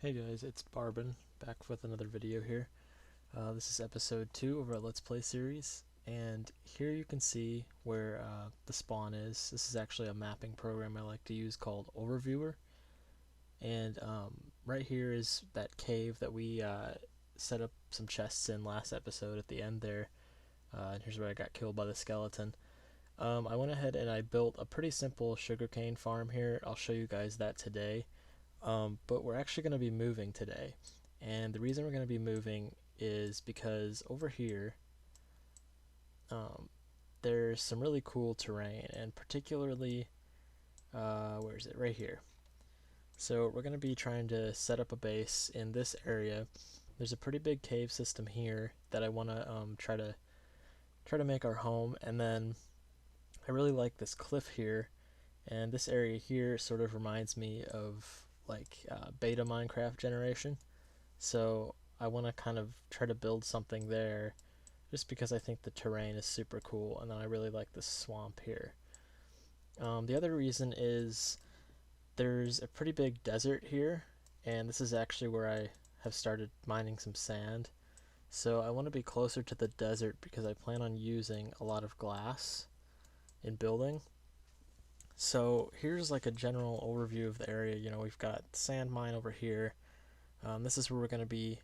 Hey guys, it's Barbon, back with another video here. This is episode 2 of our Let's Play series, and here you can see where the spawn is. This is actually a mapping program I like to use called Overviewer, and right here is that cave that we set up some chests in last episode at the end there. And here's where I got killed by the skeleton. I went ahead and I built a pretty simple sugarcane farm here. I'll show you guys that today. But we're actually going to be moving today. And the reason we're going to be moving is because over here, there's some really cool terrain, and particularly, where is it? Right here. So we're going to be trying to set up a base in this area. There's a pretty big cave system here that I want to try to make our home, and then I really like this cliff here, and this area here sort of reminds me of like beta Minecraft generation. So I want to kind of try to build something there just because I think the terrain is super cool, and then I really like this swamp here. The other reason is there's a pretty big desert here, and this is actually where I have started mining some sand. So I want to be closer to the desert because I plan on using a lot of glass in building. So here's like a general overview of the area. You know, we've got sand mine over here. This is where we're going to be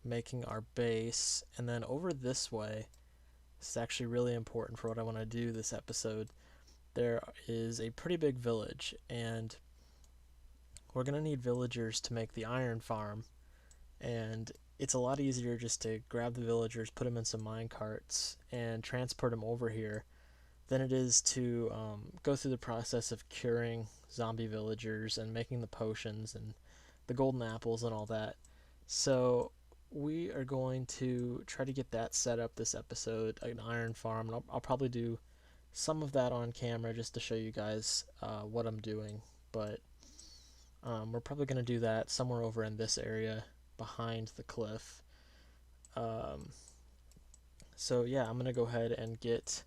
making our base, and then over this way, this is actually really important for what I want to do this episode. There is a pretty big village, and we're going to need villagers to make the iron farm, and it's a lot easier just to grab the villagers, put them in some mine carts, and transport them over here than it is to go through the process of curing zombie villagers and making the potions and the golden apples and all that. So we are going to try to get that set up this episode, an iron farm, and I'll probably do some of that on camera just to show you guys what I'm doing. But we're probably going to do that somewhere over in this area behind the cliff. Um, so yeah, I'm going to go ahead and get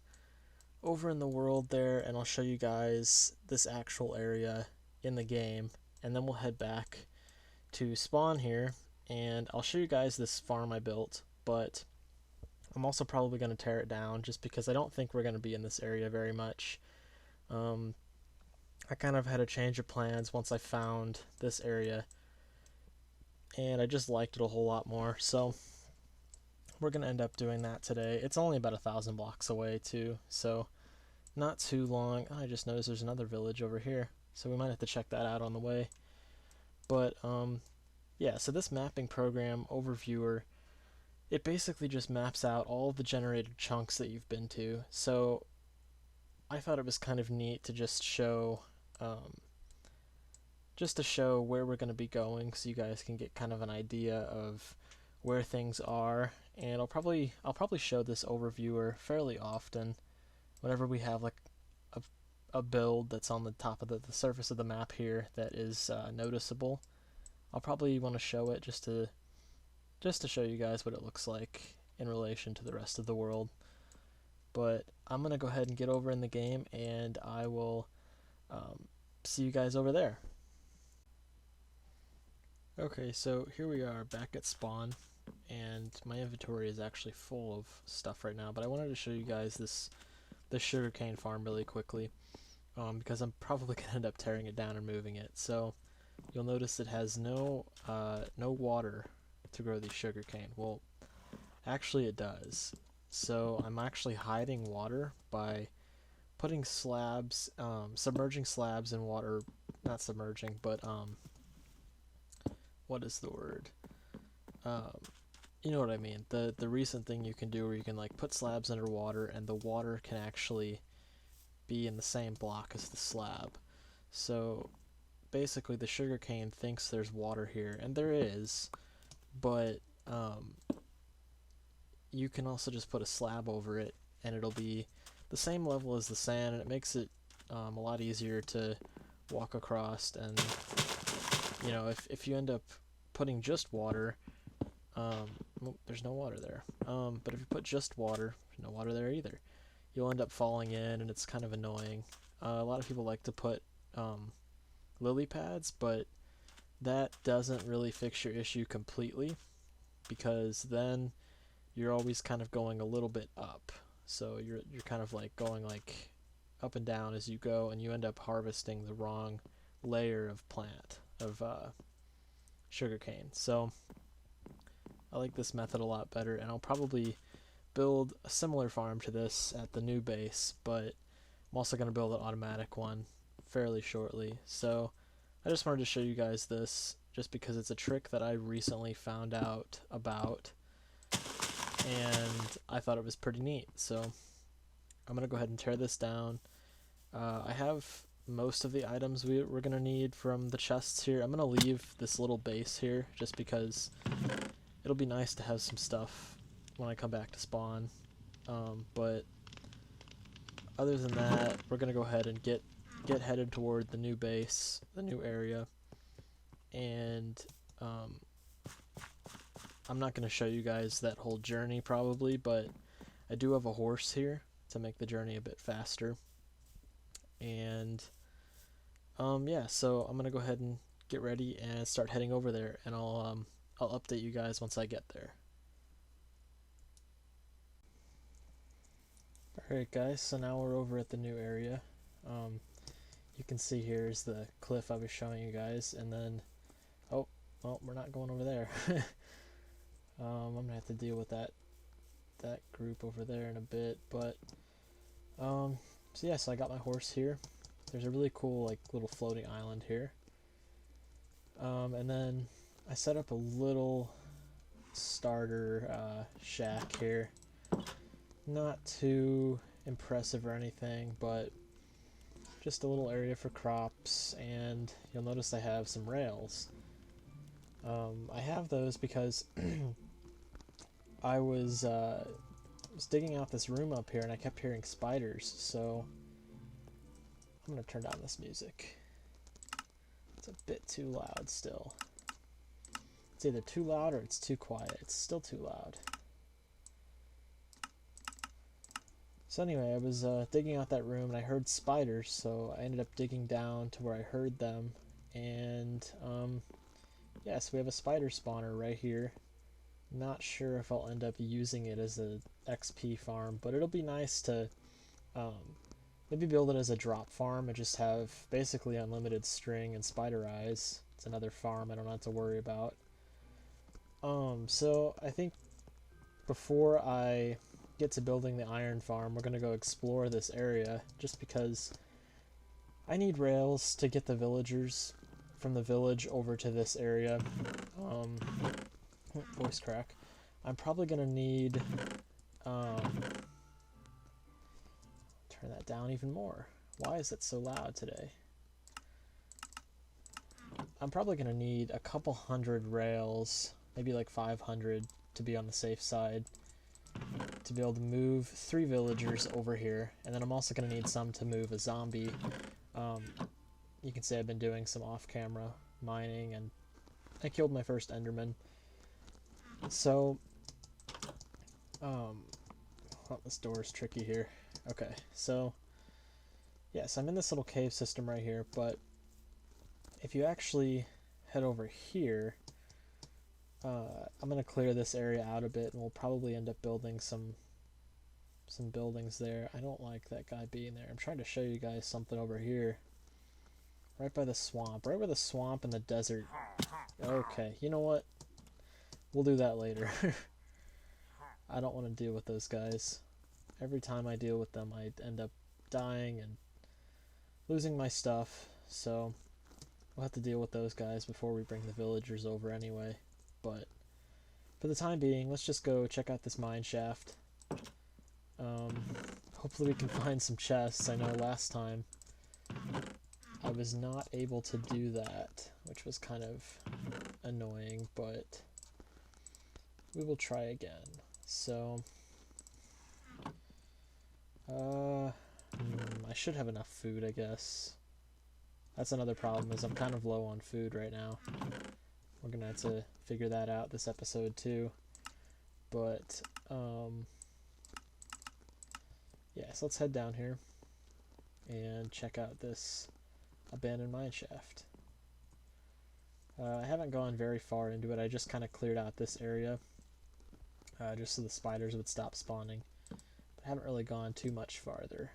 over in the world there, and I'll show you guys this actual area in the game, and then we'll head back to spawn here, and I'll show you guys this farm I built, but I'm also probably going to tear it down just because I don't think we're going to be in this area very much. I kind of had a change of plans once I found this area, and I just liked it a whole lot more, so we're going to end up doing that today. It's only about 1,000 blocks away too, so not too long. I just noticed there's another village over here, so we might have to check that out on the way. But yeah, so this mapping program, Overviewer, it basically just maps out all the generated chunks that you've been to. So I thought it was kind of neat to just show where we're going to be going, so you guys can get kind of an idea of where things are. And I'll probably show this Overviewer fairly often whenever we have like a build that's on the top of the surface of the map here that is noticeable. I'll probably want to show it just to show you guys what it looks like in relation to the rest of the world. But I'm going to go ahead and get over in the game, and I will see you guys over there. Okay, so here we are back at spawn, and my inventory is actually full of stuff right now, but I wanted to show you guys this sugarcane farm really quickly, because I'm probably going to end up tearing it down and moving it. So you'll notice it has no water to grow these sugarcane. Well, actually it does. So I'm actually hiding water by putting slabs, submerging slabs in water, not submerging, but what is the word? You know what I mean. The recent thing you can do where you can like put slabs underwater and the water can actually be in the same block as the slab. So basically the sugarcane thinks there's water here, and there is, but you can also just put a slab over it and it'll be the same level as the sand, and it makes it a lot easier to walk across. And you know, if you end up putting just water, there's no water there, but if you put just water, no water there either, you'll end up falling in, and it's kind of annoying. A lot of people like to put lily pads, but that doesn't really fix your issue completely, because then you're always kind of going a little bit up. So you're kind of like going like up and down as you go, and you end up harvesting the wrong layer of plant of sugarcane. So I like this method a lot better, and I'll probably build a similar farm to this at the new base, but I'm also going to build an automatic one fairly shortly. So I just wanted to show you guys this just because it's a trick that I recently found out about, and I thought it was pretty neat. So I'm going to go ahead and tear this down. I have most of the items we're going to need from the chests here. I'm going to leave this little base here just because it'll be nice to have some stuff when I come back to spawn. But other than that, we're going to go ahead and get headed toward the new base, the new area. And I'm not going to show you guys that whole journey probably, but I do have a horse here to make the journey a bit faster. And yeah, so I'm gonna go ahead and get ready and start heading over there, and I'll update you guys once I get there. Alright guys, so now we're over at the new area. You can see here's the cliff I was showing you guys, and then oh well, we're not going over there. I'm gonna have to deal with that group over there in a bit, but so yeah, so I got my horse here. There's a really cool like little floating island here. And then I set up a little starter shack here. Not too impressive or anything, but just a little area for crops, and you'll notice I have some rails. I have those because I was digging out this room up here and I kept hearing spiders, so I'm going to turn down this music. It's a bit too loud still. It's either too loud or it's too quiet. It's still too loud. So anyway, I was digging out that room and I heard spiders, so I ended up digging down to where I heard them. And yeah, so we have a spider spawner right here. Not sure if I'll end up using it as a XP farm, but it'll be nice to maybe build it as a drop farm and just have basically unlimited string and spider eyes. It's another farm I don't have to worry about. So I think before I get to building the iron farm, we're going to go explore this area just because I need rails to get the villagers from the village over to this area. Voice crack. I'm probably going to need turn that down even more. Why is it so loud today? I'm probably going to need a couple hundred rails, maybe like 500 to be on the safe side, to be able to move 3 villagers over here. And then I'm also going to need some to move a zombie. You can say I've been doing some off-camera mining, and I killed my first Enderman. So, oh, this door is tricky here. Okay, so, yes, I'm in this little cave system right here, but if you actually head over here, I'm going to clear this area out a bit, and we'll probably end up building some buildings there. I don't like that guy being there. I'm trying to show you guys something over here. Right by the swamp. Right where the swamp and the desert. Okay, you know what? We'll do that later. I don't want to deal with those guys. Every time I deal with them, I end up dying and losing my stuff. So, we'll have to deal with those guys before we bring the villagers over anyway. But, for the time being, let's just go check out this mineshaft. Hopefully we can find some chests. I know last time I was not able to do that, which was kind of annoying, but we will try again. So, I should have enough food, I guess. That's another problem, is I'm kind of low on food right now. We're gonna have to figure that out this episode too. But, yeah, so let's head down here and check out this abandoned mineshaft. I haven't gone very far into it. I just kind of cleared out this area just so the spiders would stop spawning. But I haven't really gone too much farther.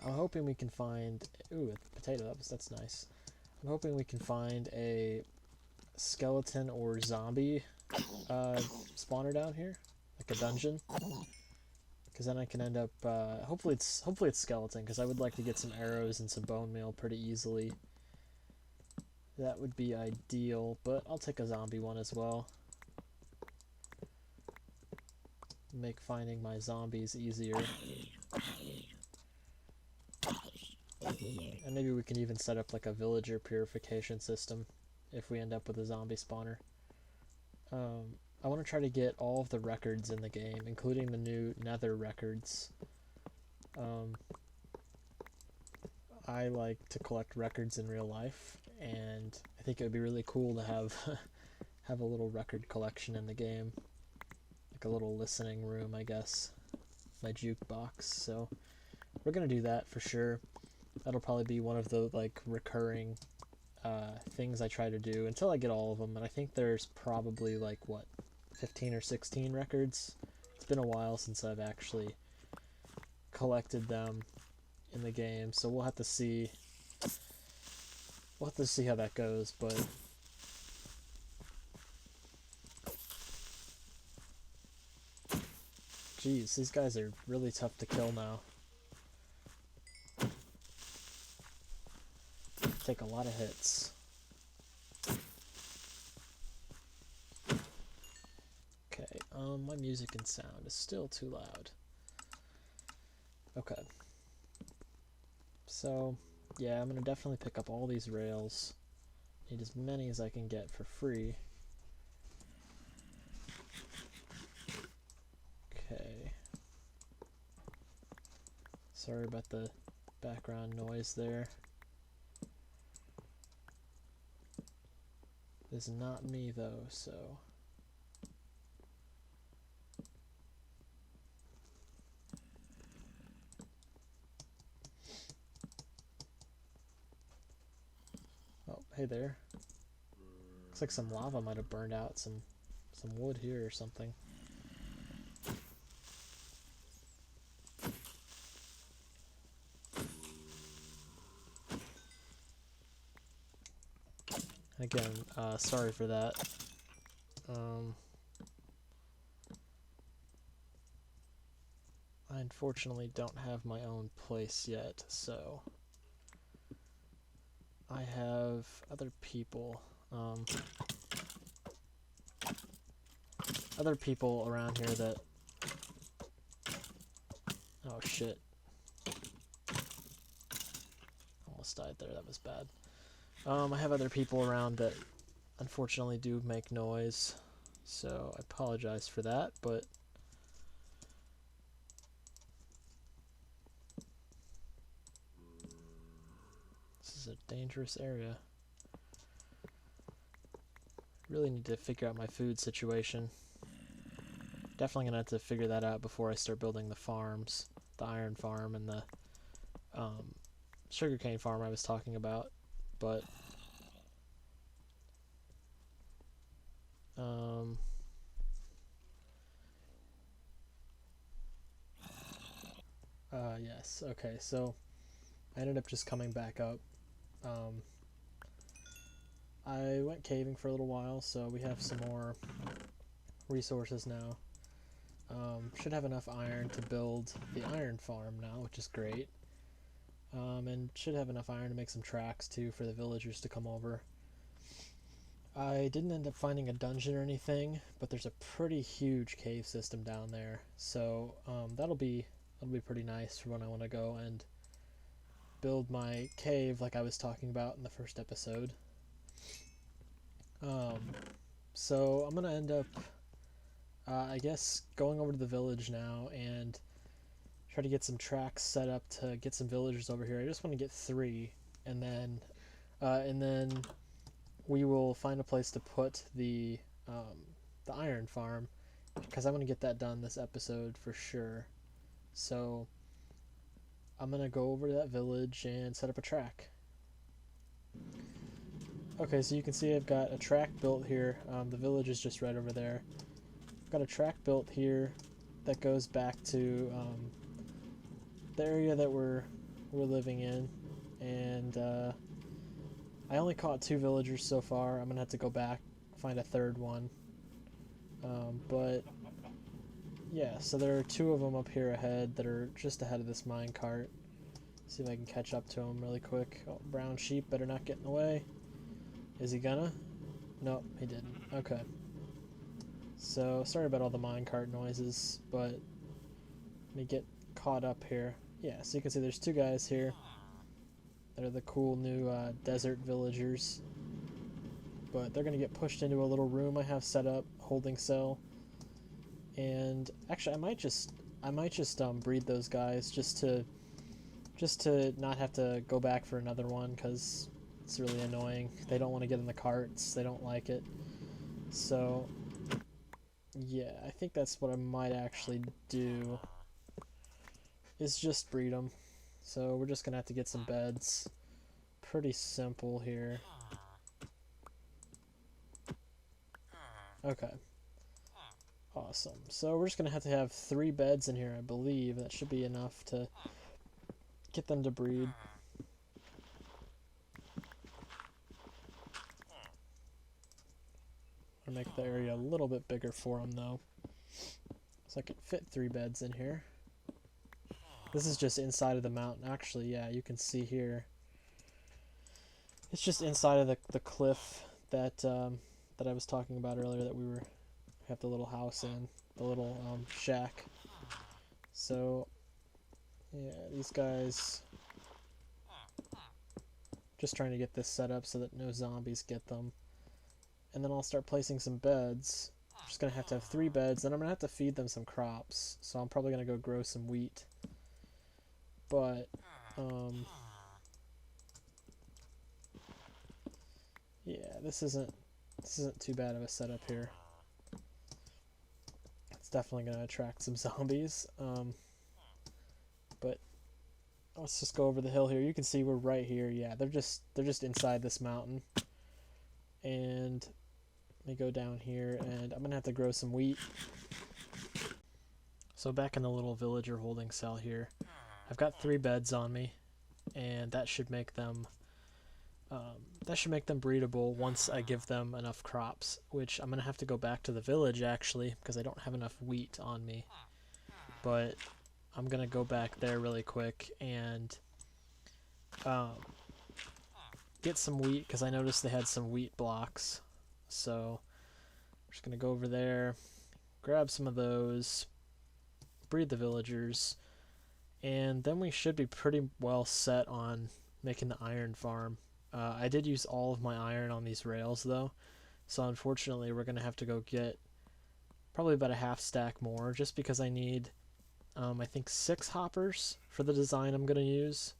I'm hoping we can find... Ooh, a potato. That's nice. I'm hoping we can find a skeleton or zombie spawner down here, like a dungeon. Because then I can end up... hopefully it's skeleton, because I would like to get some arrows and some bone meal pretty easily. That would be ideal, but I'll take a zombie one as well. Make finding my zombies easier. And maybe we can even set up like a villager purification system if we end up with a zombie spawner. I want to try to get all of the records in the game, including the new Nether records. I like to collect records in real life, and I think it would be really cool to have have a little record collection in the game, like a little listening room, I guess, my jukebox. So we're gonna do that for sure. That'll probably be one of the like recurring things I try to do until I get all of them. And I think there's probably like what, 15 or 16 records. It's been a while since I've actually collected them in the game, so we'll have to see. We'll have to see how that goes, but geez, these guys are really tough to kill now. Take a lot of hits. Okay, my music and sound is still too loud. Okay. So, yeah, I'm gonna definitely pick up all these rails. Need as many as I can get for free. Okay. Sorry about the background noise there. This is not me though, so... Oh, hey there. Looks like some lava might have burned out some wood here or something. Again, sorry for that. I unfortunately don't have my own place yet, so I have other people around here that... Oh shit. Almost died there, that was bad. I have other people around that unfortunately do make noise, so I apologize for that, but this is a dangerous area. Really need to figure out my food situation. Definitely gonna have to figure that out before I start building the farms, the iron farm and the sugarcane farm I was talking about, but yes, okay, so I ended up just coming back up. I went caving for a little while, so we have some more resources now. Should have enough iron to build the iron farm now, which is great. And should have enough iron to make some tracks too for the villagers to come over. I didn't end up finding a dungeon or anything, but there's a pretty huge cave system down there, so that'll be pretty nice for when I want to go and build my cave like I was talking about in the first episode. So I'm gonna end up I guess going over to the village now and try to get some tracks set up to get some villagers over here. I just want to get 3, and then we will find a place to put the iron farm, because I want to get that done this episode for sure. So I'm gonna go over to that village and set up a track. Okay, so you can see I've got a track built here. The village is just right over there. I've got a track built here that goes back to the area that we're living in, and I only caught 2 villagers so far. I'm gonna have to go back, find a third one. But yeah, so there are 2 of them up here ahead that are just ahead of this mine cart. See if I can catch up to them really quick. Oh, brown sheep better not get in the way. Is he gonna? Nope, he didn't. Okay. So, sorry about all the minecart noises, but let me get caught up here. Yeah, so you can see there's 2 guys here. They're the cool new desert villagers. But they're gonna get pushed into a little room I have set up, holding cell. And actually, I might just breed those guys just to not have to go back for another one, because it's really annoying. They don't want to get in the carts. They don't like it. So yeah, I think that's what I might actually do, is just breed them. So we're just gonna have to get some beds. Pretty simple here. Okay. Awesome. So we're just gonna have to have 3 beds in here, I believe. That should be enough to get them to breed. I'll make the area a little bit bigger for them though, so I can fit 3 beds in here. This is just inside of the mountain. Actually, yeah, you can see here. It's just inside of the cliff that that I was talking about earlier, that we have the little house in, the little shack. So yeah, these guys, just trying to get this set up so that no zombies get them. And then I'll start placing some beds. I'm just gonna have to have 3 beds, then I'm gonna have to feed them some crops. So I'm probably gonna go grow some wheat. But yeah, this isn't too bad of a setup here. It's definitely gonna attract some zombies. But let's just go over the hill here. You can see we're right here. Yeah, they're just inside this mountain. And let me go down here, and I'm gonna have to grow some wheat. So back in the little villager holding cell here, I've got 3 beds on me, and that should make them breedable once I give them enough crops. Which I'm gonna have to go back to the village actually, because I don't have enough wheat on me. But I'm gonna go back there really quick and get some wheat, because I noticed they had some wheat blocks. So I'm just gonna go over there, grab some of those, breed the villagers, and then we should be pretty well set on making the iron farm. I did use all of my iron on these rails though, so unfortunately we're gonna have to go get probably about a half stack more, just because I need I think 6 hoppers for the design I'm gonna use.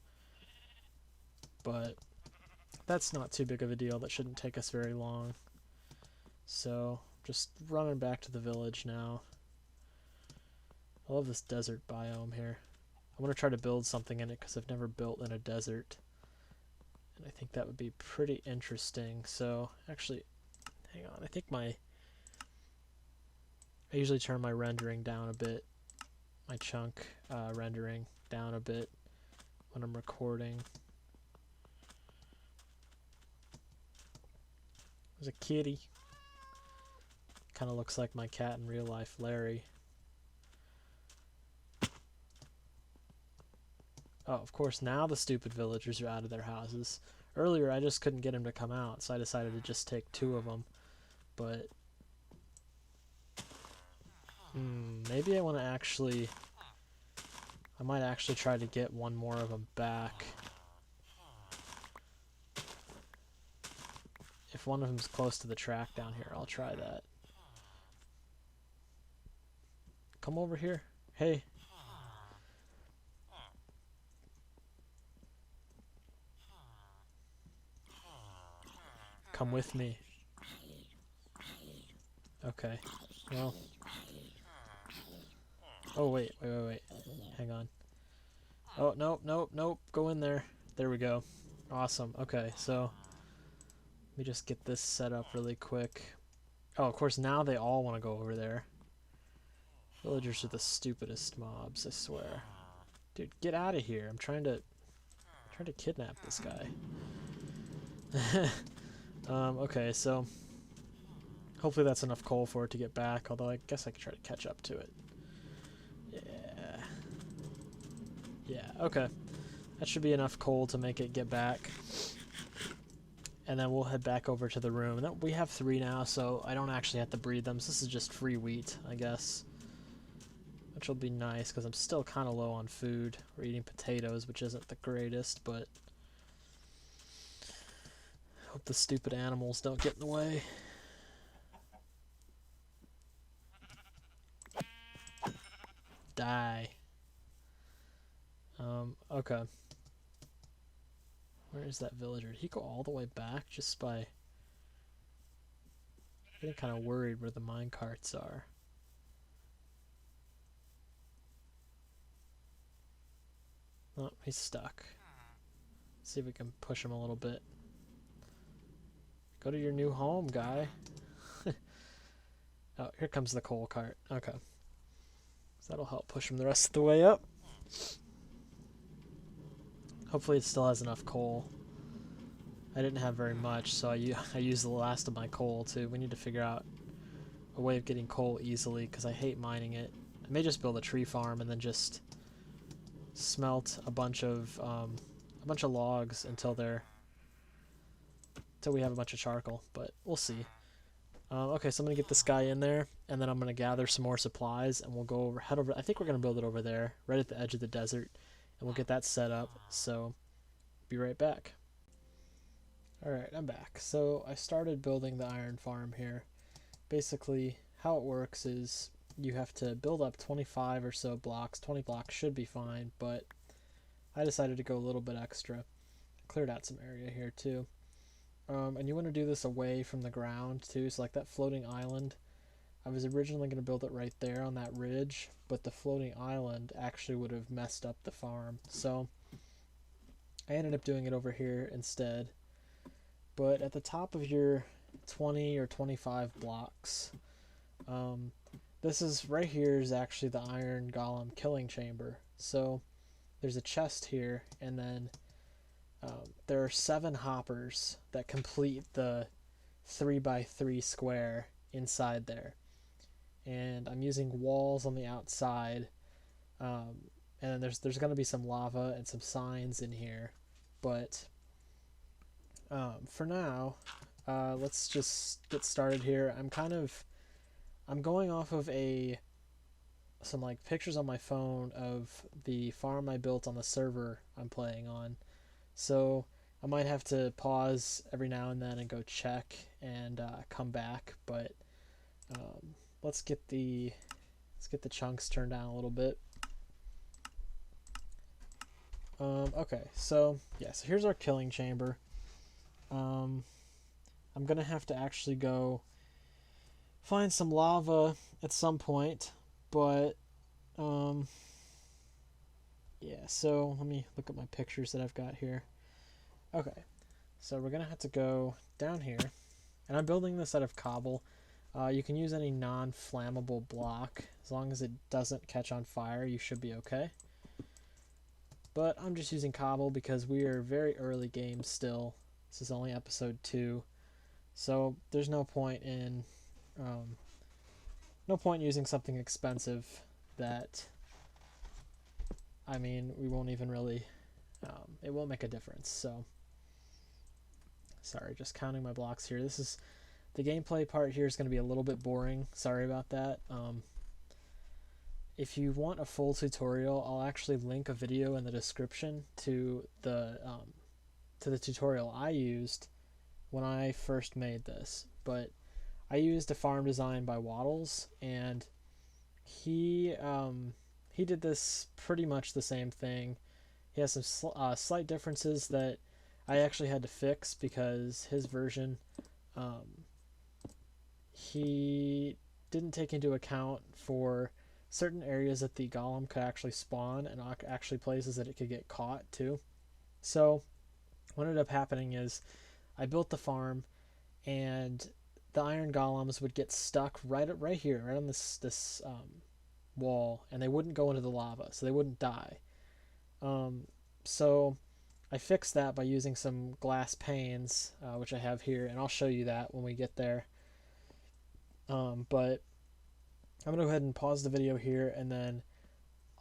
But that's not too big of a deal. That shouldn't take us very long. So just running back to the village now. I love this desert biome here. I want to try to build something in it, because I've never built in a desert, and I think that would be pretty interesting. So actually, hang on, I think I usually turn my rendering down a bit, my chunk rendering down a bit when I'm recording. There's a kitty. Kind of looks like my cat in real life, Larry. Oh, of course, now the stupid villagers are out of their houses. Earlier, I just couldn't get them to come out, so I decided to just take 2 of them. But maybe I want to actually... I might actually try to get 1 more of them back. If one of them's close to the track down here, I'll try that. Come over here. Hey. Come with me. Okay. Well. Oh, wait. Hang on. Oh, nope, nope, nope. Go in there. There we go. Awesome. Okay, so let me just get this set up really quick. Oh, of course, now they all want to go over there. Villagers are the stupidest mobs, I swear. Dude, get out of here. I'm trying to kidnap this guy. Okay, so hopefully that's enough coal for it to get back, although I guess I could try to catch up to it. Yeah. Yeah, okay. That should be enough coal to make it get back. And then we'll head back over to the room. And then we have 3 now, so I don't actually have to breed them. So this is just free wheat, I guess. Which will be nice, because I'm still kind of low on food. We're eating potatoes, which isn't the greatest, but hope the stupid animals don't get in the way. Die. Okay. Where is that villager? Did he go all the way back just by... I'm getting kind of worried where the mine carts are. Oh, he's stuck. Let's see if we can push him a little bit. Go to your new home, guy. Oh, here comes the coal cart. Okay. So that'll help push him the rest of the way up. Hopefully it still has enough coal. I didn't have very much, so I used the last of my coal too. We need to figure out a way of getting coal easily, because I hate mining it. I may just build a tree farm and then just smelt a bunch of logs until we have a bunch of charcoal, but we'll see. Okay, so I'm gonna get this guy in there, and then I'm gonna gather some more supplies, and we'll head over. I think we're gonna build it over there, right at the edge of the desert, and we'll get that set up. So, be right back. All right, I'm back. So I started building the iron farm here. Basically, how it works is you have to build up 25 or so blocks. 20 blocks should be fine, but I decided to go a little bit extra. Cleared out some area here too. And you want to do this away from the ground too, so like that floating island, I was originally going to build it right there on that ridge, but the floating island actually would have messed up the farm, so I ended up doing it over here instead. But at the top of your 20 or 25 blocks, this is right here is actually the iron golem killing chamber. So there's a chest here, and then there are 7 hoppers that complete the 3x3 square inside there. And I'm using walls on the outside, and then there's going to be some lava and some signs in here. But for now, let's just get started here. I'm going off of some like pictures on my phone of the farm I built on the server I'm playing on. So I might have to pause every now and then and go check and come back, but let's get the chunks turned down a little bit. Okay, so yeah, so here's our killing chamber. I'm gonna have to actually go find some lava at some point, but yeah, so let me look at my pictures that I've got here. Okay, so we're gonna have to go down here, and I'm building this out of cobble. You can use any non-flammable block. As long as it doesn't catch on fire, you should be okay. But I'm just using cobble because we are very early game still. This is only episode 2, so there's no point in using something expensive that, I mean, we won't even really, it won't make a difference. So sorry, just counting my blocks here. This is the gameplay part here is going to be a little bit boring. Sorry about that. If you want a full tutorial, I'll actually link a video in the description to the tutorial I used when I first made this. But I used a farm design by Waddles, and he did this pretty much the same thing. He has some slight differences that I actually had to fix because his version, he didn't take into account for certain areas that the golem could actually spawn, and actually places that it could get caught too. So what ended up happening is I built the farm, and the iron golems would get stuck right here, right on this wall, and they wouldn't go into the lava, so they wouldn't die. So I fixed that by using some glass panes, which I have here, and I'll show you that when we get there. But I'm going to go ahead and pause the video here, and then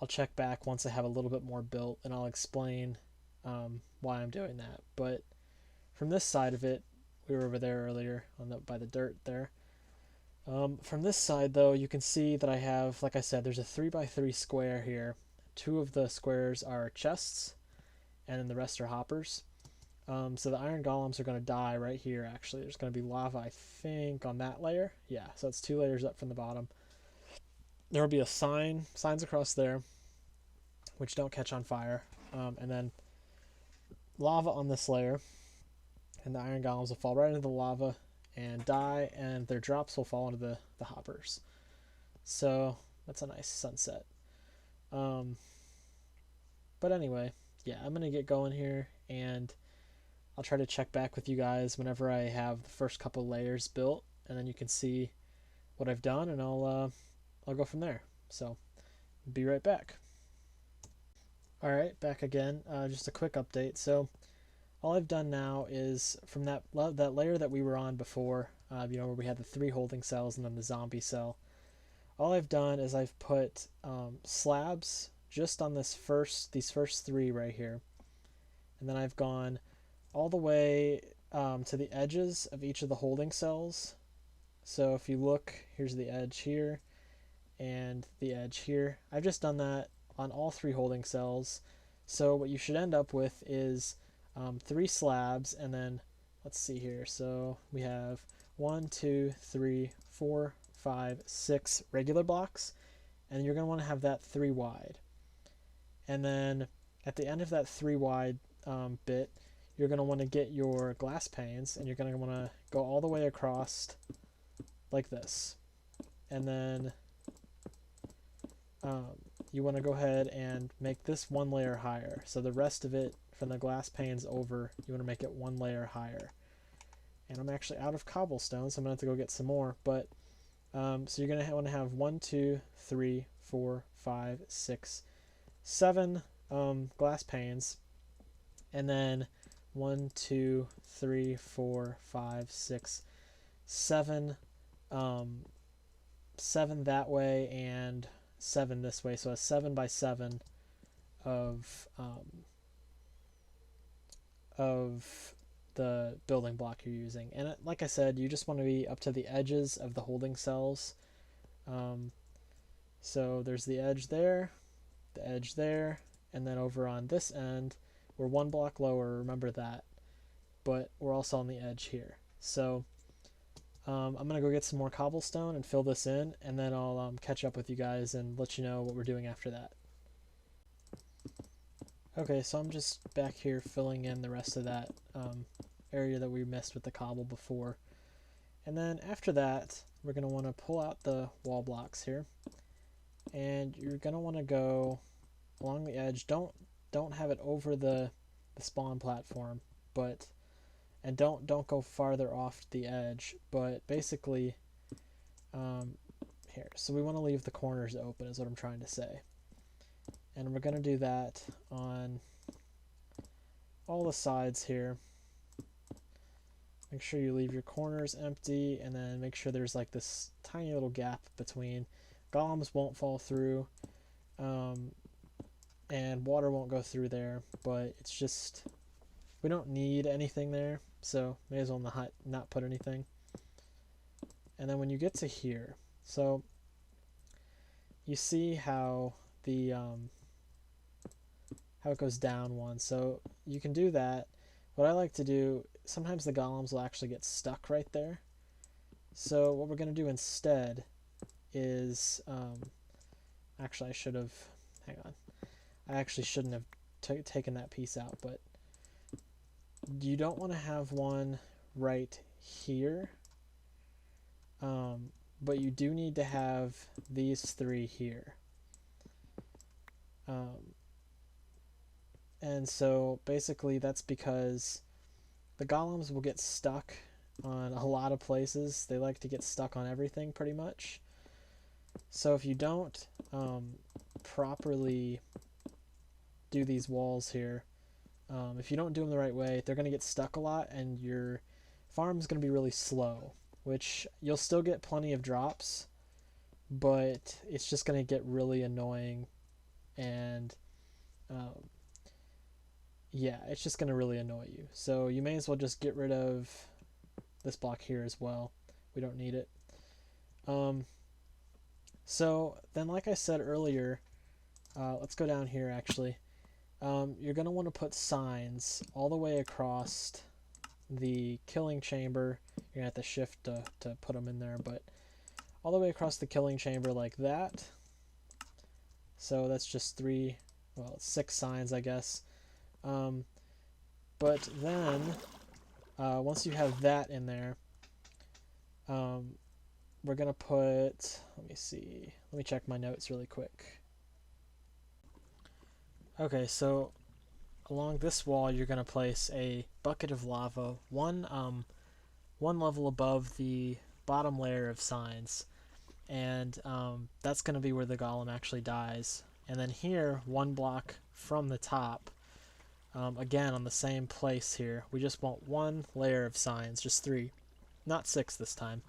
I'll check back once I have a little bit more built, and I'll explain why I'm doing that. But from this side of it, we were over there earlier by the dirt there. From this side, though, you can see that I have, like I said, there's a 3x3 square here. 2 of the squares are chests, and then the rest are hoppers. So the iron golems are going to die right here, actually. There's going to be lava, I think, on that layer. Yeah, so it's 2 layers up from the bottom. There will be a signs across there, which don't catch on fire. And then lava on this layer, and the iron golems will fall right into the lava and die, and their drops will fall into the hoppers. So that's a nice sunset. But anyway, yeah, I'm going to get going here, and I'll try to check back with you guys whenever I have the first couple layers built, and then you can see what I've done, and I'll go from there. So be right back. Alright, back again. Just a quick update. So all I've done now is from that layer that we were on before, where we had the 3 holding cells and then the zombie cell. All I've done is I've put slabs just on these first 3 right here, and then I've gone all the way to the edges of each of the holding cells. So if you look, here's the edge here and the edge here. I've just done that on all 3 holding cells. So what you should end up with is 3 slabs, and then let's see here. So we have 1, 2, 3, 4, 5, 6 regular blocks, and you're going to want to have that 3 wide. And then at the end of that 3 wide bit, you're going to want to get your glass panes, and you're going to want to go all the way across like this. And then you want to go ahead and make this 1 layer higher. So the rest of it from the glass panes over, you want to make it 1 layer higher. And I'm actually out of cobblestone, so I'm going to have to go get some more. But so you're going to want to have 1, 2, 3, 4, 5, 6, 7 glass panes, and then 1, 2, 3, 4, 5, 6, 7 7 that way and 7 this way, so a 7 by 7 of the building block you're using. And like I said, you just want to be up to the edges of the holding cells. So there's the edge there, and then over on this end, we're 1 block lower, remember that, but we're also on the edge here. So I'm going to go get some more cobblestone and fill this in, and then I'll catch up with you guys and let you know what we're doing after that. Okay, so I'm just back here filling in the rest of that area that we missed with the cobble before. And then after that, we're going to want to pull out the wall blocks here, and you're going to want to go along the edge. Don't have it over the spawn platform, but and don't go farther off the edge, but basically here. So we want to leave the corners open is what I'm trying to say. And we're going to do that on all the sides here. Make sure you leave your corners empty, and then make sure there's like this tiny little gap between. Golems won't fall through, and water won't go through there, but it's just, we don't need anything there, so may as well not put anything. And then when you get to here, so you see how the how it goes down one, so you can do that. What I like to do, sometimes the golems will actually get stuck right there, so what we're going to do instead is actually I should have, hang on, I actually shouldn't have taken that piece out, but you don't want to have one right here, but you do need to have these 3 here. And so basically that's because the golems will get stuck on a lot of places. They like to get stuck on everything pretty much. So if you don't properly do these walls here, if you don't do them the right way, they're going to get stuck a lot and your farm is going to be really slow, which you'll still get plenty of drops, but it's just going to get really annoying and yeah, it's just going to really annoy you. So you may as well just get rid of this block here as well. We don't need it. So then, like I said earlier, let's go down here actually. You're going to want to put signs all the way across the killing chamber. You're going to have to shift to put them in there, but all the way across the killing chamber like that. So that's just six signs, I guess. But then, once you have that in there, we're going to put, let me check my notes really quick. Okay, so along this wall, you're going to place a bucket of lava, one level above the bottom layer of signs, and that's going to be where the golem actually dies. And then here, one block from the top, again on the same place here, we just want one layer of signs, just 3, not 6 this time.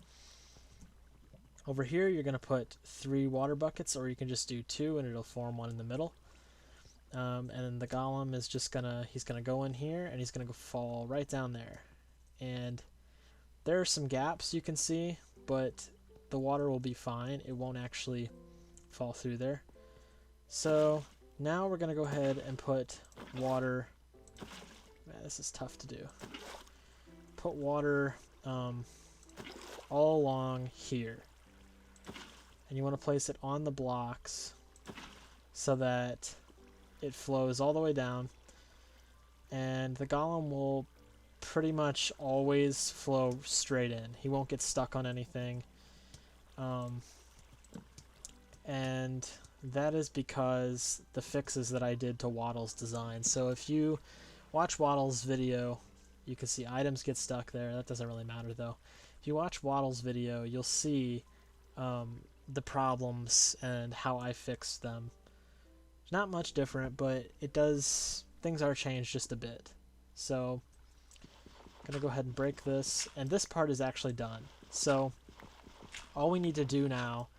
Over here, you're going to put 3 water buckets, or you can just do 2 and it'll form one in the middle. And then the golem is just he's gonna go in here and he's gonna go fall right down there. And there are some gaps you can see, but the water will be fine. It won't actually fall through there. So now we're gonna go ahead and put water. Man, this is tough to do. Put water all along here. And you want to place it on the blocks so that it flows all the way down, and the golem will pretty much always flow straight in. He won't get stuck on anything, and that is because the fixes that I did to Waddle's design. So if you watch Waddle's video, you can see items get stuck there. That doesn't really matter though. If you watch Waddle's video, you'll see the problems and how I fixed them. Not much different, but things are changed just a bit. So I'm gonna go ahead and break this, and this part is actually done. So all we need to do now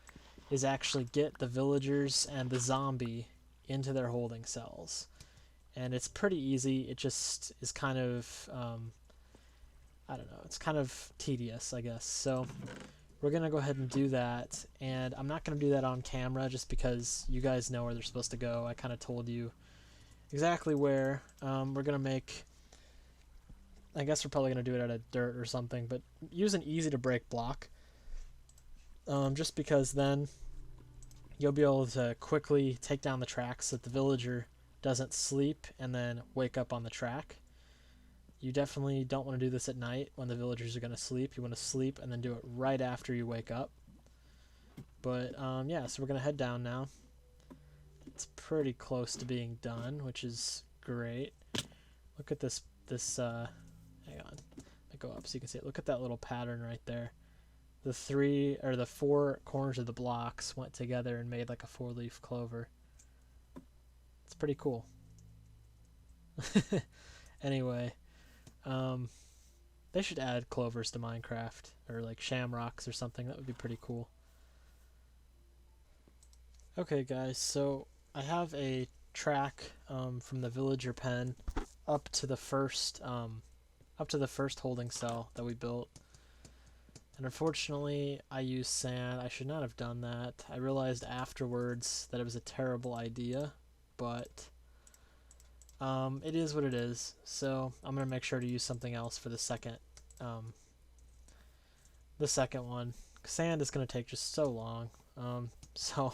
is actually get the villagers and the zombie into their holding cells. And it's pretty easy. It just is kind of I don't know, it's kind of tedious, I guess. So we're going to go ahead and do that, and I'm not going to do that on camera just because you guys know where they're supposed to go. I kind of told you exactly where. We're going to make, I guess we're probably going to do it out of dirt or something, but use an easy to break block, just because then you'll be able to quickly take down the tracks so that the villager doesn't sleep and then wake up on the track. You definitely don't want to do this at night when the villagers are going to sleep. You want to sleep and then do it right after you wake up. But yeah, so we're going to head down now. It's pretty close to being done, which is great. Look at this, hang on. Let me go up so you can see it. Look at that little pattern right there. The 4 corners of the blocks went together and made like a 4-leaf clover. It's pretty cool. Anyway. They should add clovers to Minecraft, or like shamrocks or something. That would be pretty cool. Okay guys, so I have a track from the villager pen up to the first holding cell that we built. And unfortunately I used sand. I should not have done that. I realized afterwards that it was a terrible idea, but it is what it is, so I'm going to make sure to use something else for the second one. Sand is going to take just so long. So,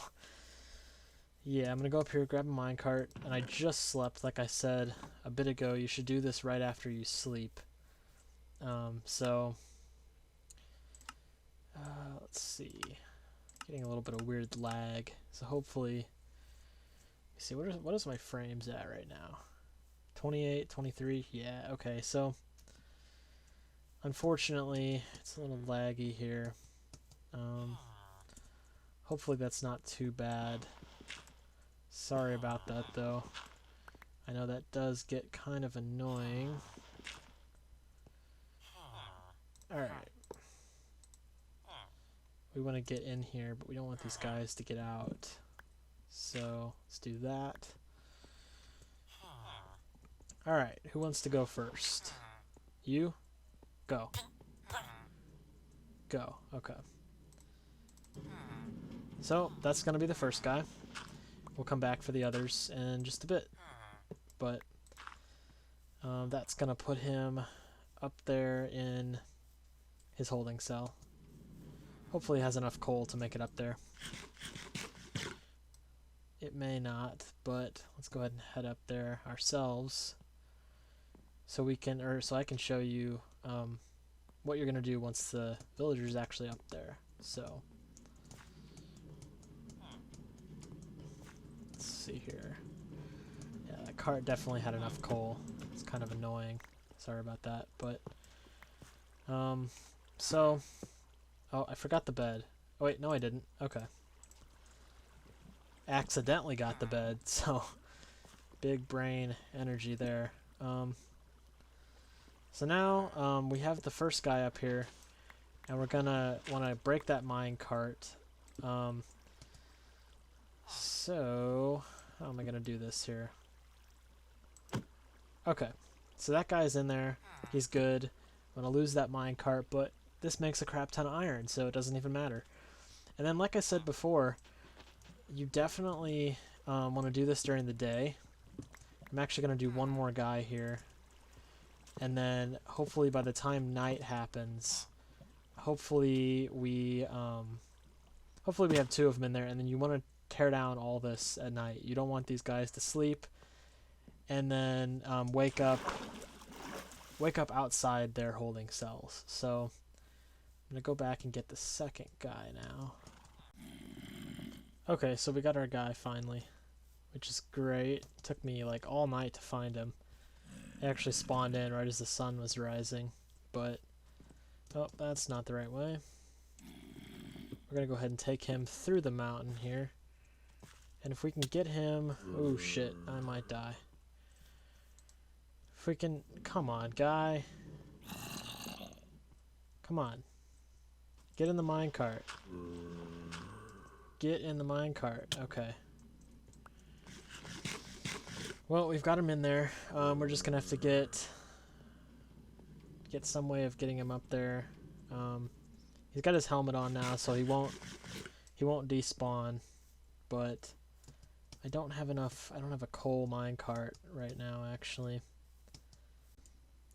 yeah, I'm going to go up here, grab a minecart, and I just slept, like I said a bit ago. You should do this right after you sleep. So, let's see. Getting a little bit of weird lag, so hopefully See, what is my frames at right now? 28, 23. Yeah, okay. So unfortunately, it's a little laggy here. Hopefully that's not too bad. Sorry about that though. I know that does get kind of annoying. Alright. We want to get in here, but we don't want these guys to get out. So, let's do that. Alright, who wants to go first? You? Go. Go. Okay. So, that's going to be the first guy. We'll come back for the others in just a bit. But that's going to put him up there in his holding cell. Hopefully he has enough coal to make it up there. It may not, but let's go ahead and head up there ourselves. So we can, or so I can show you what you're going to do once the villager's actually up there. So let's see here. Yeah, that cart definitely had enough coal. It's kind of annoying. Sorry about that, but so oh, I forgot the bed. Oh wait, no I didn't. Okay. Accidentally got the bed, so big brain energy there. So now we have the first guy up here, and we're gonna want to break that mine cart. So how am I gonna do this here? Okay, so that guy's in there. He's good. I'm gonna lose that mine cart, but this makes a crap ton of iron, so it doesn't even matter. And then, like I said before, you definitely want to do this during the day. I'm actually going to do one more guy here. And then hopefully by the time night happens, hopefully we have two of them in there. And then you want to tear down all this at night. You don't want these guys to sleep and then wake up outside their holding cells. So I'm going to go back and get the second guy now. Okay, so we got our guy finally, which is great. It took me like all night to find him. He actually spawned in right as the sun was rising, but oh, that's not the right way. We're gonna go ahead and take him through the mountain here, and if we can get him, oh shit, I might die. If we can, come on, guy, come on, get in the minecart. Get in the minecart. Okay. Well, we've got him in there. We're just gonna have to get some way of getting him up there. He's got his helmet on now, so he won't despawn. But I don't have enough. I don't have a coal minecart right now, actually.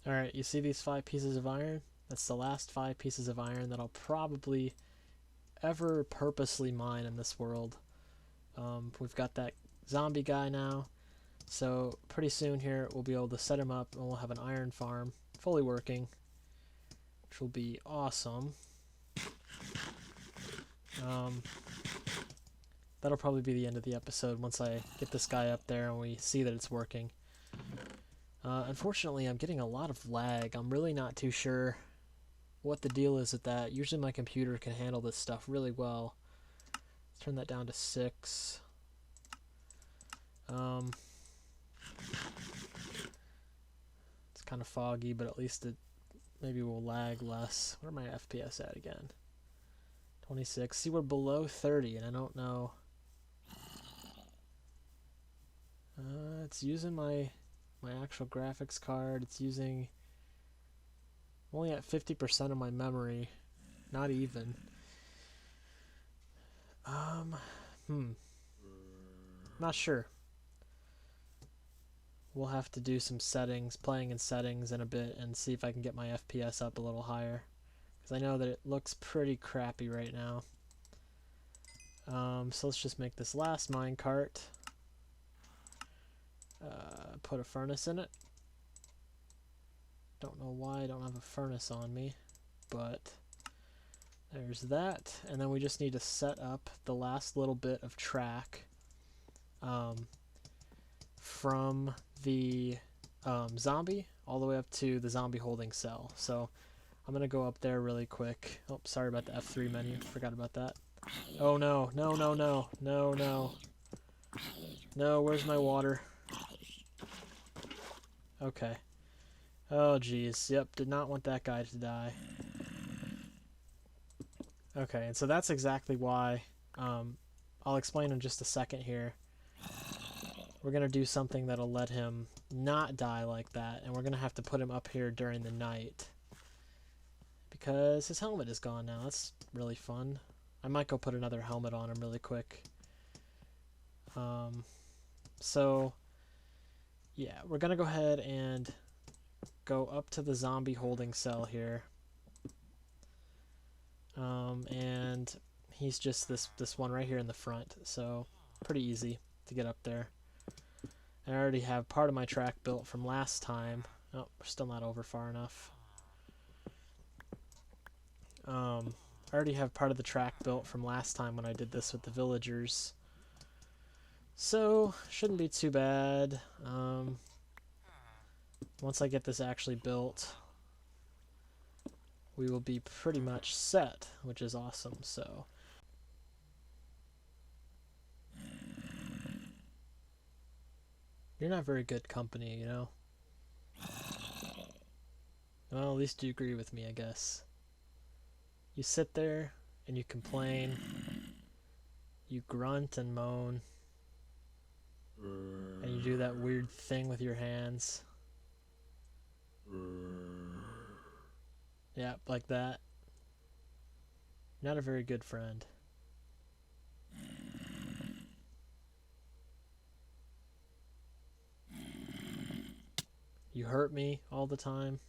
All right, you see these 5 pieces of iron? That's the last 5 pieces of iron that I'll probably ever purposely mine in this world. We've got that zombie guy now, so pretty soon here we'll be able to set him up and we'll have an iron farm fully working, which will be awesome. That'll probably be the end of the episode once I get this guy up there and we see that it's working. Unfortunately, I'm getting a lot of lag. I'm really not too sure what the deal is with that. Usually my computer can handle this stuff really well. Let's turn that down to 6. It's kind of foggy, but at least it maybe will lag less. Where are my FPS at again? 26. See, we're below 30, and I don't know. It's using my actual graphics card. It's using... I'm only at 50% of my memory. Not even. Not sure. We'll have to do some settings, playing in settings in a bit, and see if I can get my FPS up a little higher. Because I know that it looks pretty crappy right now. So let's just make this last minecart. Put a furnace in it. Don't know why I don't have a furnace on me, but there's that. And then we just need to set up the last little bit of track. from the zombie all the way up to the zombie holding cell. So I'm gonna go up there really quick. Oh, sorry about the F3 menu. Forgot about that. Oh no, no, no, no, no, no. No, where's my water? Okay. Oh geez, yep, did not want that guy to die. Okay, and so that's exactly why, I'll explain in just a second here. We're going to do something that'll let him not die like that, and we're going to have to put him up here during the night. Because his helmet is gone now, that's really fun. I might go put another helmet on him really quick. So, yeah, we're going to go ahead and go up to the zombie holding cell here. And he's just this one right here in the front, so pretty easy to get up there. I already have part of my track built from last time. Oh, we're still not over far enough. I already have part of the track built from last time when I did this with the villagers. So, shouldn't be too bad. Once I get this actually built, we will be pretty much set, which is awesome. So, you're not very good company, you know? Well, at least you agree with me, I guess. You sit there and you complain, you grunt and moan, and you do that weird thing with your hands. Yeah, like that. Not a very good friend. You hurt me all the time.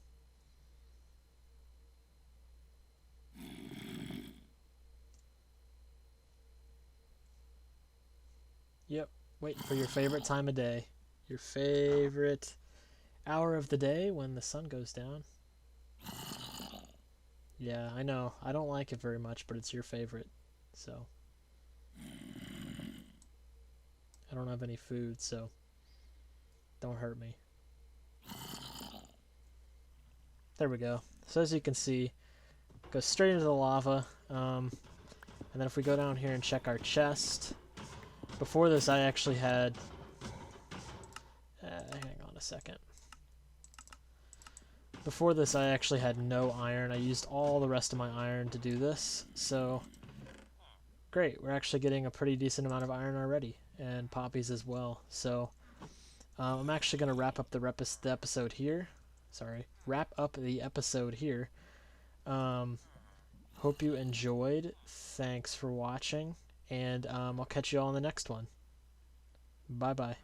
Yep, wait for your favorite time of day. Your favorite hour of the day when the sun goes down. Yeah, I know. I don't like it very much, but it's your favorite. So. I don't have any food, so don't hurt me. There we go. So as you can see, it goes straight into the lava. And then if we go down here and check our chest, before this I actually had... hang on a second. Before this I actually had no iron. I used all the rest of my iron to do this. So, great. We're actually getting a pretty decent amount of iron already. And poppies as well. So, I'm actually going to wrap up the episode here. Sorry. Wrap up the episode here. Hope you enjoyed. Thanks for watching. And I'll catch you all in the next one. Bye-bye.